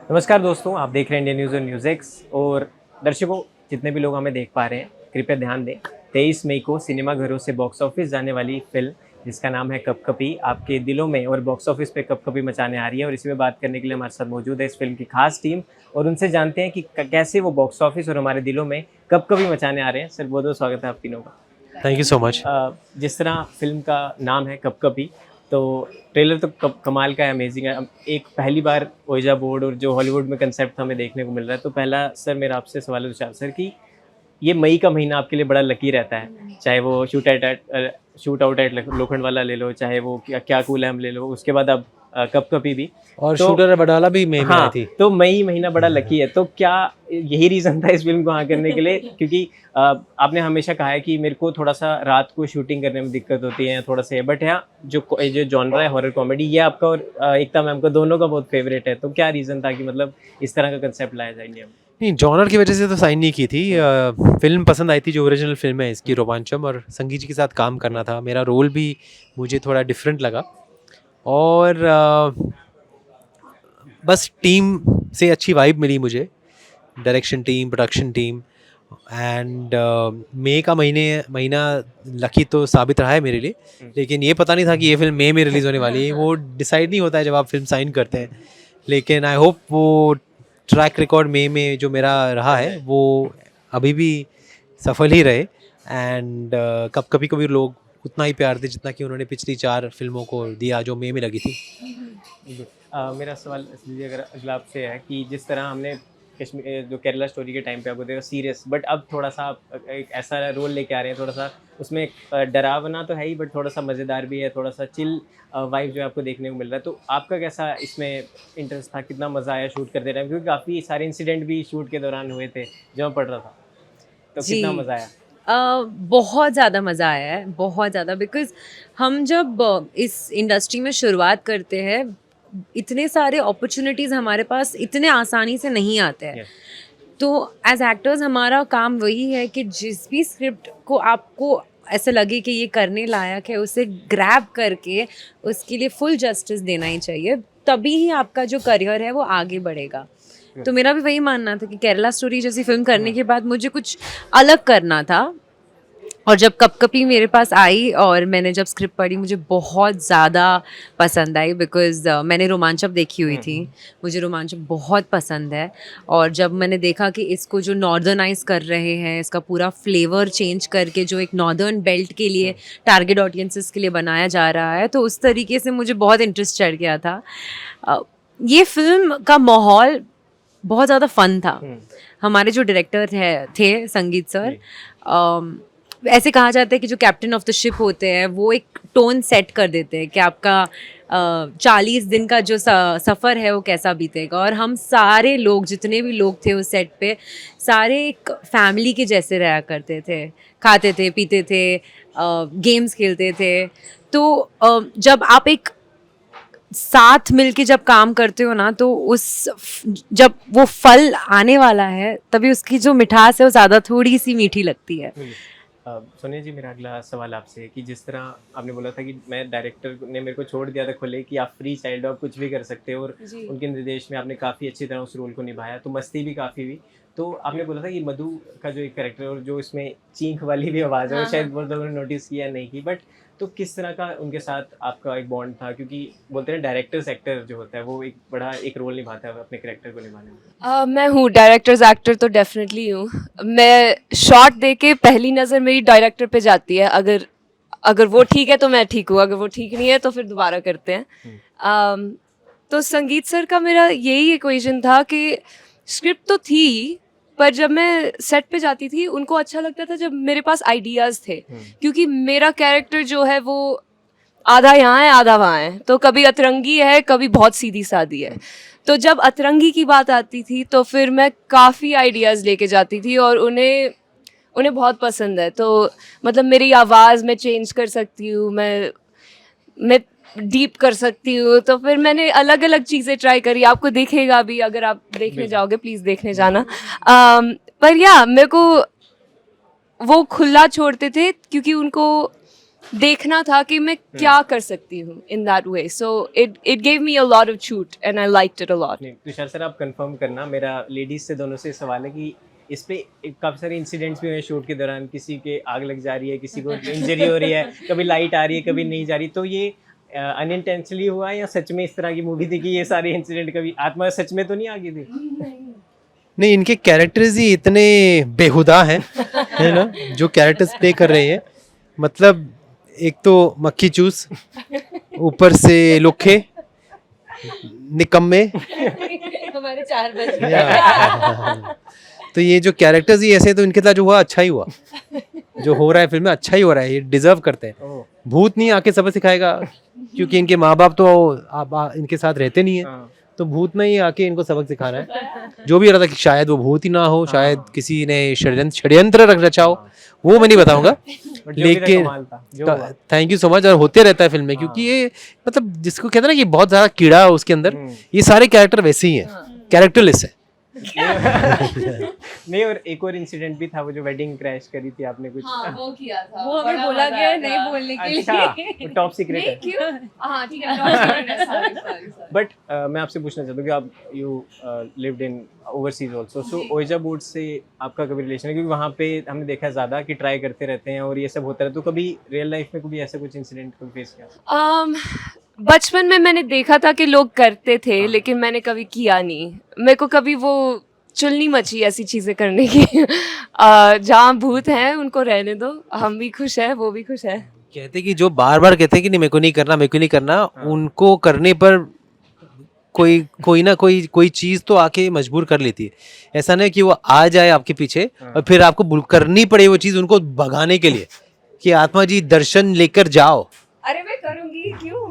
नमस्कार दोस्तों, आप देख रहे हैं इंडियन न्यूज़ और न्यूज़ एक्स। और दर्शकों, जितने भी लोग हमें देख पा रहे हैं, कृपया ध्यान दें। 23 मई को सिनेमाघरों से बॉक्स ऑफिस जाने वाली फिल्म जिसका नाम है कप-कपी आपके दिलों में और बॉक्स ऑफिस पे कप-कपी मचाने आ रही है। और इसी में बात करने के लिए हमारे साथ मौजूद है इस फिल्म की खास टीम, और उनसे जानते हैं कि कैसे वो बॉक्स ऑफिस और हमारे दिलों में कप-कपी मचाने आ रहे हैं। सर, बहुत-बहुत स्वागत है आप तीनों का। Thank you so much. जिस तरह फ़िल्म का नाम है कप-कपी, तो ट्रेलर तो कमाल का है, अमेज़िंग है। एक पहली बार ओइजा बोर्ड और जो हॉलीवुड में कंसेप्ट हमें देखने को मिल रहा है। तो पहला सर मेरा आपसे सवाल है तुषार सर कि ये मई का महीना आपके लिए बड़ा लकी रहता है। चाहे वो शूट आउट एट लोखंडवाला ले लो, चाहे वो क्या क्या कूल है हम ले लो, उसके बाद अब कप-कपी भी। और तो शूटर बडाला भी मई में आई हाँ, थी। तो मई महीना बड़ा लकी है। तो क्या यही रीज़न था इस फ़िल्म को हाँ करने के लिए? क्योंकि आपने हमेशा कहा है कि मेरे को थोड़ा-सा रात को शूटिंग करने में दिक्कत होती है, थोड़ा-सा है। बट यहाँ जो जॉनरा है हॉरर कॉमेडी, ये आपका और एकता मैम का दोनों का बहुत फ़ेवरेट है। तो क्या रीज़न था कि मतलब इस तरह का कंसेप्ट लाया जाए इंडिया में? नहीं, जॉनर की वजह से तो साइन नहीं की थी। फ़िल्म पसंद आई थी, जो ओरिजिनल फ़िल्म है इसकी रोमांचम, और संगीत जी के साथ काम करना था। मेरा रोल भी मुझे थोड़ा डिफरेंट लगा, और बस टीम से अच्छी वाइब मिली मुझे, direction team, production team. And मई का महीना लकी तो साबित रहा है मेरे लिए। लेकिन ये पता नहीं था कि ये फिल्म मई में रिलीज़ होने वाली है। वो डिसाइड नहीं होता है जब आप फिल्म साइन करते हैं। लेकिन आई होप वो ट्रैक रिकॉर्ड मई में जो मेरा रहा है वो अभी भी सफल ही रहे। एंड कभी कभी लोग उतना ही प्यार दे जितना कि उन्होंने पिछली 4 फिल्मों को दिया जो मई में लगी थी। जी। मेरा सवाल इसलिए अगर अगला आपसे है कि जिस तरह हमने कश्मीर जो केरला स्टोरी के टाइम पे आपको देखा सीरियस, बट अब थोड़ा-सा आप एक ऐसा रोल लेके आ रहे हैं, थोड़ा-सा उसमें एक डरावना तो है ही, बट थोड़ा-सा मज़ेदार भी है, थोड़ा-सा चिल वाइब जो है आपको देखने को मिल रहा है। तो आपका कैसा इसमें इंटरेस्ट था? कितना मज़ा आया शूट करते टाइम? क्योंकि काफ़ी सारे इंसिडेंट भी शूट के दौरान हुए थे, जो मैं पढ़ रहा था। तो कितना जी। मज़ा आया? बहुत ज़्यादा मज़ा आया है, बहुत ज़्यादा। बिकॉज़ हम जब इस इंडस्ट्री में शुरुआत करते हैं, इतने सारे अपॉर्च्युनिटीज़ हमारे पास इतने आसानी से नहीं आते हैं। यस। तो एज़ एक्टर्स हमारा काम वही है कि जिस भी स्क्रिप्ट को आपको ऐसा लगे कि ये करने लायक है, उसे ग्रैब करके उसके लिए फुल जस्टिस देना ही चाहिए। तभी ही आपका जो करियर है वो आगे बढ़ेगा। तो मेरा भी वही मानना था कि केरला स्टोरी जैसी फ़िल्म करने के बाद मुझे कुछ अलग करना था। और जब कप-कपी मेरे पास आई और मैंने जब स्क्रिप्ट पढ़ी, मुझे बहुत ज़्यादा पसंद आई। बिकॉज़ मैंने रोमांचम देखी हुई थी। मुझे रोमांचम बहुत पसंद है। और जब मैंने देखा कि इसको जो नॉर्दर्नाइज़ कर रहे हैं, इसका पूरा फ्लेवर चेंज करके जो एक नॉर्दर्न बेल्ट के लिए टारगेट ऑडियंसेस के लिए बनाया जा रहा है, तो उस तरीके से मुझे बहुत इंटरेस्ट चढ़ गया था। ये फ़िल्म का माहौल बहुत ज़्यादा फ़न था। हमारे जो डायरेक्टर थे संगीत सर, ऐसे कहा जाता है कि जो कैप्टन ऑफ द शिप होते हैं वो एक टोन सेट कर देते हैं कि आपका 40 दिन का जो सफ़र है वो कैसा बीतेगा। और हम सारे लोग, जितने भी लोग थे उस सेट पे, सारे एक फैमिली के जैसे रहा करते थे, खाते थे, पीते थे, गेम्स खेलते थे। तो जब आप एक साथ मिलके जब काम करते हो ना, तो जब वो फल आने वाला है, तभी उसकी जो मिठास है वो ज़्यादा थोड़ी सी मीठी लगती है। सोनिया जी, मेरा अगला सवाल आपसे है कि जिस तरह आपने बोला था कि मैं डायरेक्टर ने मेरे को छोड़ दिया था खुले कि आप फ्री चाइल्ड हो, आप कुछ भी कर सकते हो, और जी। उनके निर्देश में आपने काफ़ी अच्छी तरह उस रोल को निभाया, तो मस्ती भी काफ़ी हुई। तो आपने बोला था कि मधु का जो एक कैरेक्टर और जो इसमें चीख वाली भी आवाज़ है, वो हाँ, शायद हाँ। बहुत लोगों ने नोटिस किया नहीं की, बट तो किस तरह का उनके साथ आपका एक बॉन्ड था? क्योंकि बोलते हैं डायरेक्टर्स एक्टर जो होता है वो एक बड़ा एक रोल निभाता है अपने कैरेक्टर को निभाने में। मैं हूँ डायरेक्टर्स एक्टर तो डेफिनेटली हूँ। मैं शॉट दे के पहली नज़र मेरी डायरेक्टर पे जाती है। अगर अगर वो ठीक है तो मैं ठीक हूँ, अगर वो ठीक नहीं है तो फिर दोबारा करते हैं। तो संगीत सर का मेरा यही इक्वेशन था कि स्क्रिप्ट तो थी, पर जब मैं सेट पे जाती थी उनको अच्छा लगता था जब मेरे पास आइडियाज़ थे। क्योंकि मेरा कैरेक्टर जो है वो आधा यहाँ है आधा वहाँ है, तो कभी अतरंगी है, कभी बहुत सीधी सादी है। तो जब अतरंगी की बात आती थी तो फिर मैं काफ़ी आइडियाज़ लेके जाती थी और उन्हें उन्हें बहुत पसंद है। तो मतलब मेरी आवाज़ मैं चेंज कर सकती हूँ, मैं डीप कर सकती हूँ। तो फिर मैंने अलग अलग चीज़ें ट्राई करी। आपको दिखेगा भी, अगर आप देखने जाओगे प्लीज़ देखने जाना। पर या मेरे को वो खुला छोड़ते थे क्योंकि उनको देखना था कि मैं क्या कर सकती हूँ in that way. So it gave me a lot of shoot and I liked it a lot. नहीं तुषार सर आप कंफर्म करना, मेरा लेडीज से दोनों से सवाल है कि इस पे काफ़ी सारे इंसिडेंट्स भी हुए शूट के दौरान, किसी के आग लग जा रही है, किसी को इंजरी हो रही है, कभी लाइट आ रही है, कभी नहीं जा रही, तो ये अनइंटेंशनली हुआ या सच में इस तरह की मूवी थी कि ये सारे इंसिडेंट कभी आत्मा सच में तो नहीं आ गई थी? नहीं, इनके कैरेक्टर्स ही इतने बेहुदा हैं है ना, जो कैरेक्टर्स प्ले कर रहे हैं। मतलब एक तो मक्खी चूस, ऊपर से लोखे, निकम्मे, हमारे 4 बज तो ये जो कैरेक्टर्स ही ऐसे, तो इनके साथ जो हुआ अच्छा ही हुआ, जो हो रहा है फिल्म में अच्छा ही हो रहा है, ये डिजर्व करते हैं। ओह, भूत नहीं आके सबक सिखाएगा, क्योंकि इनके माँ बाप तो इनके साथ रहते नहीं है, हाँ। तो भूत नहीं आके इनको सबक सिखाना है। जो भी रहा था कि शायद वो भूत ही ना हो, शायद किसी ने षड्यंत्र रचा हो, वो मैं नहीं बताऊंगा। But जो भी था लेकिन कमाल था, जो हुआ। Thank you so much. और होते रहता है फिल्म में, क्योंकि ये मतलब जिसको कहते हैं ना कि बहुत ज्यादा कीड़ा है उसके अंदर, ये सारे कैरेक्टर वैसे ही हैं, कैरेक्टरलेस है। नहीं, और एक और इंसिडेंट भी था, वो जो वेडिंग क्रैश करी थी आपने कुछ। वो किया था, वो हमें बोला गया है नहीं बोलने के लिए। अच्छा, टॉप सीक्रेट है। क्यों? हाँ ठीक है, sorry. बट मैं आपसे पूछना चाहता हूँ कि आप you lived in overseas also, so Ouija board से आपका कभी रिलेशन है? क्योंकि वहाँ पे हमने देखा ज़्यादा कि ट्राई करते रहते हैं और ये सब होता है, तो कभी रियल लाइफ में कभी ऐसा कुछ इंसिडेंट को फेस किया? बचपन में मैंने देखा था कि लोग करते थे, लेकिन मैंने कभी किया नहीं। मेरे को कभी वो चुलनी मची ऐसी चीज़ें करने की। जहाँ भूत हैं उनको रहने दो, हम भी खुश हैं, वो भी खुश है। कहते कि जो बार बार कहते हैं कि नहीं मेरे को नहीं करना, मेरे को नहीं करना, उनको करने पर कोई ना कोई चीज तो आके मजबूर कर लेती है। ऐसा नहीं कि वो आ जाए आपके पीछे और फिर आपको करनी पड़े वो चीज उनको भगाने के लिए, कि आत्मा जी दर्शन लेकर जाओ, अरे मैं करूँगी, क्यों?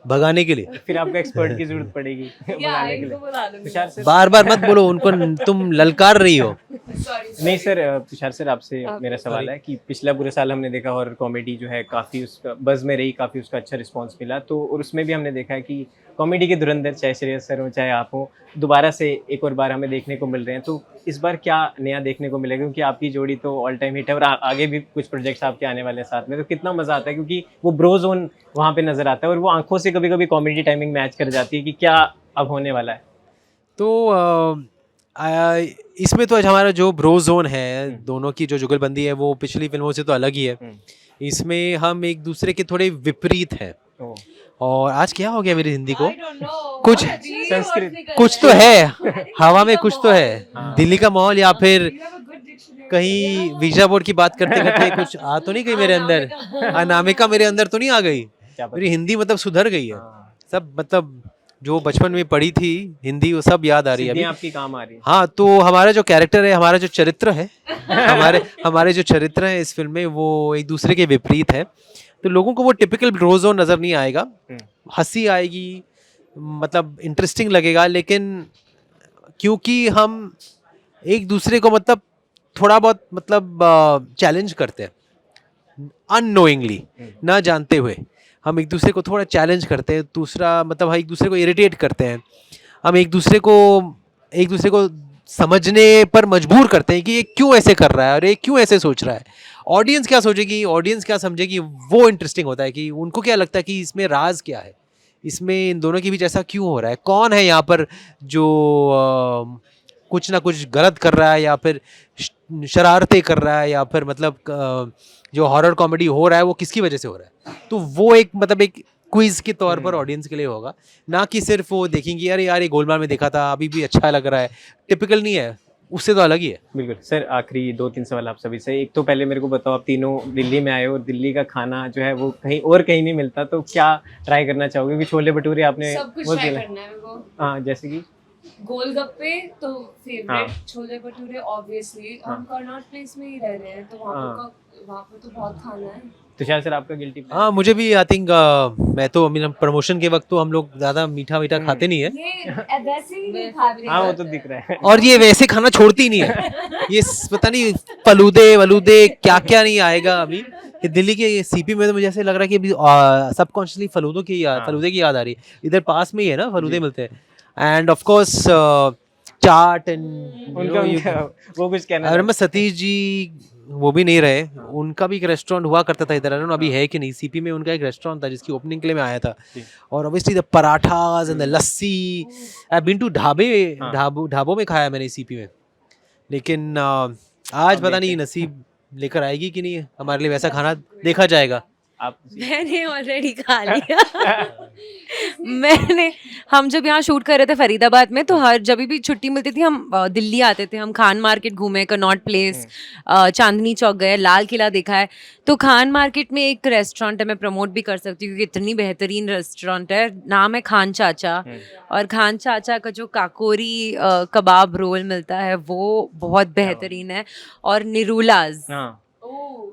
भगाने के लिए। फिर आपको एक्सपर्ट की जरूरत पड़ेगी बुलाने के लिए। तुषार सर, बार बार मत बोलो उनको, तुम ललकार रही हो। नहीं सर, तुषार सर आपसे मेरा सवाल है कि पिछला पूरे साल हमने देखा हॉरर कॉमेडी जो है काफ़ी उसका बज़ में रही, काफ़ी उसका अच्छा रिस्पांस मिला, तो और उसमें भी हमने देखा है कि कॉमेडी के धुरंधर, चाहे श्रेयस सर हो चाहे आप हो, दोबारा से एक और बार हमें देखने को मिल रहे हैं। तो इस बार क्या नया देखने को मिलेगा? क्योंकि आपकी जोड़ी तो ऑल टाइम हिट है और आगे भी कुछ प्रोजेक्ट्स आपके आने वाले हैं साथ में, तो कितना मज़ा आता है, क्योंकि वो ब्रो जोन वहाँ पे नज़र आता है और वो आंखों से कभी कभी कॉमेडी टाइमिंग मैच कर जाती है कि क्या अब होने वाला है। तो इसमें तो आज हमारा जो ब्रो जोन है, दोनों की जो जुगलबंदी है वो पिछली फिल्मों से तो अलग ही है। इसमें हम एक दूसरे के थोड़े विपरीत हैं। ओह, और आज क्या हो गया मेरी हिंदी को, कुछ संस्कृत कुछ तो है हवा में, कुछ तो है दिल्ली का माहौल, या फिर कहीं वीजा बोर्ड की बात करते करते कुछ आ तो नहीं गई मेरे अंदर, अनामिका मेरे अंदर तो नहीं आ गई, क्या पता। मेरी हिंदी मतलब सुधर गई है हाँ, सब, मतलब जो बचपन में पढ़ी थी हिंदी वो सब याद आ रही है अभी। सिद्धियाँ आपकी काम आ रही है। हाँ, तो हमारा जो कैरेक्टर है, हमारा जो चरित्र है, हमारे जो चरित्र हैं इस फिल्म में, वो एक दूसरे के विपरीत है। तो लोगों को वो टिपिकल रोज़ोन नज़र नहीं आएगा, हंसी आएगी, मतलब इंटरेस्टिंग लगेगा, लेकिन क्योंकि हम एक दूसरे को मतलब थोड़ा बहुत मतलब चैलेंज करते हैं अननोइंगली, ना जानते हुए हम एक दूसरे को थोड़ा चैलेंज करते हैं, दूसरा मतलब हम एक दूसरे को इरिटेट करते हैं, हम एक दूसरे को समझने पर मजबूर करते हैं कि ये क्यों ऐसे कर रहा है और ये क्यों ऐसे सोच रहा है। ऑडियंस क्या सोचेगी, ऑडियंस क्या समझेगी, वो इंटरेस्टिंग होता है कि उनको क्या लगता है कि इसमें राज क्या है, इसमें इन दोनों के बीच ऐसा क्यों हो रहा है, कौन है यहाँ पर जो कुछ ना कुछ गलत कर रहा है या फिर शरारतें कर रहा है, या फिर मतलब जो हॉरर कॉमेडी हो रहा है वो किसकी वजह से हो रहा है। तो वो एक मतलब एक क्विज के तौर पर ऑडियंस के लिए होगा, ना कि सिर्फ वो देखेंगे अरे यार ये गोलमाल में देखा था अभी भी अच्छा लग रहा है, टिपिकल नहीं है, उससे तो अलग ही है। बिल्कुल सर, आखिरी 2-3 सवाल आप सभी से। एक तो पहले मेरे को बताओ, आप तीनों दिल्ली में आए हो और दिल्ली का खाना जो है वो कहीं नहीं मिलता, तो क्या ट्राई करना चाहोगे? क्योंकि छोले भटूरे आपने सब कुछ वो ट्राई किया। करना है मेरे को। हाँ, जैसे कि गोलगप्पे तो फेवरेट, हाँ। छोले भटूरे ऑब्वियसली। हम कर्नाट प्लेस में ही रह रहे हैं, तो वहाँ पर तो बहुत खाना है। तुषार सर आपका गिल्टी हाँ, मुझे भी आई थिंक मैं तो प्रमोशन के वक्त तो हम लोग ज़्यादा मीठा खाते नहीं है, ये वैसे ही नहीं खा रहे हाँ वो तो दिख रहा है। और ये वैसे खाना छोड़ती नहीं है, ये पता नहीं फलूदे क्या क्या नहीं आएगा अभी। ये दिल्ली के सीपी में तो मुझे ऐसे लग रहा है कि अभी सबकॉन्शियसली फलूदे की याद आ रही है। इधर पास में ही है ना, फलूदे मिलते हैं, end of course chaat and उनका वो कुछ कहना आई रिमेंबर सतीश जी वो भी नहीं रहे। उनका भी एक रेस्टोरेंट हुआ करता था इधर, अभी है कि नहीं, सीपी में उनका एक रेस्टोरेंट था जिसकी ओपनिंग के लिए मैं आया था। और obviously the parathas and the lassi, I been to ढाबों में खाया मैंने सीपी में। लेकिन आज पता नहीं नसीब लेकर आएगी कि नहीं, हमारे लिए वैसा खाना देखा जाएगा। आप मैंने ऑलरेडी खा लिया। हम जब यहाँ शूट कर रहे थे फरीदाबाद में, तो हर जब भी छुट्टी मिलती थी हम दिल्ली आते थे। हम खान मार्केट घूमे, कनॉट प्लेस, चांदनी चौक गए, लाल किला देखा है। तो खान मार्केट में एक रेस्टोरेंट है, मैं प्रमोट भी कर सकती हूँ क्योंकि इतनी बेहतरीन रेस्टोरेंट है, नाम है खान चाचा। और खान चाचा का जो काकोरी कबाब रोल मिलता है वो बहुत बेहतरीन है। और निरूलाज,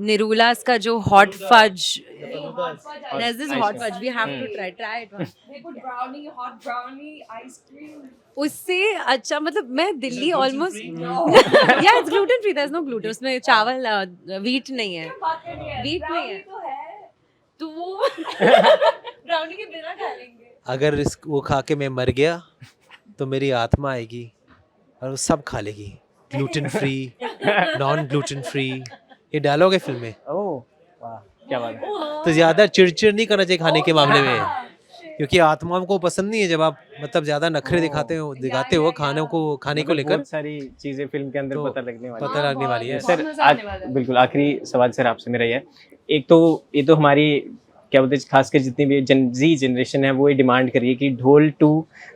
निरूलास का जो hot fudge, there's this hot fudge, we have to try it once. They put brownie, hot brownie, ice cream. उससे अच्छा मतलब मैं दिल्ली ऑलमोस्ट या it's gluten free, there's no gluten, उसमें चावल वीट नहीं है, वीट नहीं है, तो वो ब्राउनी के बिना खा लेंगे। अगर वो खा के मैं मर गया तो मेरी आत्मा आएगी और वो सब खा लेगी, gluten free, non gluten free. ये डायलॉग है फिल्म में। ओह वाह, क्या बात है। तो ज़्यादा चिड़चिड़ नहीं करना चाहिए खाने के मामले में, क्योंकि आत्माओं को पसंद नहीं है जब आप मतलब ज़्यादा नखरे दिखाते हो खाने को लेकर। बहुत सारी चीजें फिल्म के अंदर तो पता लगने वाली है। है। सर बिल्कुल आखिरी सवाल सर आपसे मेरा ये है, एक तो ये तो हमारी क्या बोलते हैं, खासकर जितनी भी जी जनरेशन है वो ये डिमांड कर रही है कि ढोल 2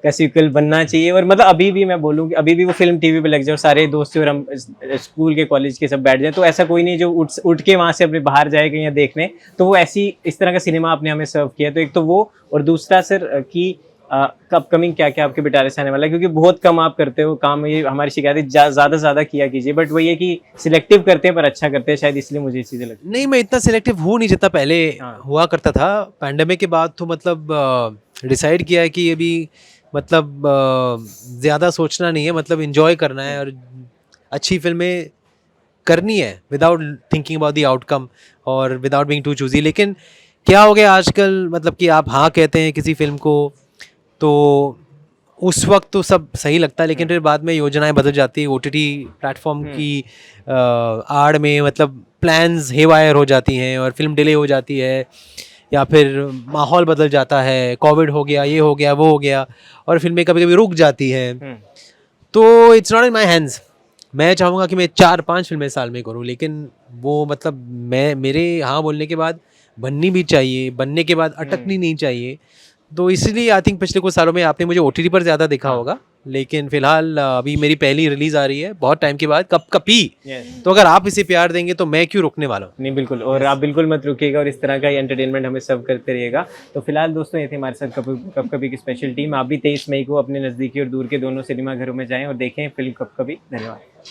का सीक्वल बनना चाहिए। और मतलब अभी भी मैं बोलूँ कि अभी भी वो फिल्म टीवी पे लग जाए और सारे दोस्त और हम स्कूल के कॉलेज के सब बैठ जाए, तो ऐसा कोई नहीं जो उठ के वहाँ से अपने बाहर जाए कहीं देखने। तो वो इस तरह का सिनेमा आपने हमें सर्व किया। तो एक तो वो, और दूसरा सर कि अपकमिंग क्या क्या आपके बिटारे से आने वाला है, क्योंकि बहुत कम आप करते हो काम। ये हमारी शिकायत ज़्यादा किया कीजिए, बट वो ये कि सिलेक्टिव करते हैं पर अच्छा करते हैं, शायद इसलिए मुझे ये चीज़ें लगती हैं। नहीं, मैं इतना सिलेक्टिव हूँ नहीं जितना पहले हुआ करता था। पैंडेमिक के बाद तो मतलब डिसाइड किया है कि अभी मतलब ज़्यादा सोचना नहीं है, मतलब इन्जॉय करना है और अच्छी फिल्में करनी है without thinking about the outcome और विदाउट बीइंग टू चूजी। लेकिन क्या हो गया आजकल, मतलब कि आप हाँ कहते हैं किसी फिल्म को तो उस वक्त तो सब सही लगता है, लेकिन फिर बाद में योजनाएं बदल जाती है। ओटीटी प्लेटफॉर्म की आड़ में मतलब प्लान्स हेवायर हो जाती हैं और फिल्म डिले हो जाती है, या फिर माहौल बदल जाता है, कोविड हो गया, ये हो गया, वो हो गया, और फिल्में कभी कभी रुक जाती हैं। तो it's not in my hands. मैं चाहूँगा कि मैं 4-5 फिल्में साल में करूँ, लेकिन वो मतलब मेरे हाँ बोलने के बाद बननी भी चाहिए, बनने के बाद अटकनी नहीं चाहिए। तो इसलिए आई थिंक पिछले कुछ सालों में आपने मुझे ओटीटी पर ज़्यादा देखा होगा, लेकिन फिलहाल अभी मेरी पहली रिलीज आ रही है बहुत टाइम के बाद, कपी। तो अगर आप इसे प्यार देंगे तो मैं क्यों रुकने वाला हूँ। नहीं बिल्कुल, और आप बिल्कुल मत रुकिएगा और इस तरह का एंटरटेनमेंट हमें सर्व करते रहिएगा। तो फिलहाल दोस्तों ये थे हमारे साथ कब कभी की स्पेशल टीम। आप भी 23 मई को अपने नज़दीकी और दूर के दोनों सिनेमा घरों में जाएं और देखें फिल्म कब कभी। धन्यवाद।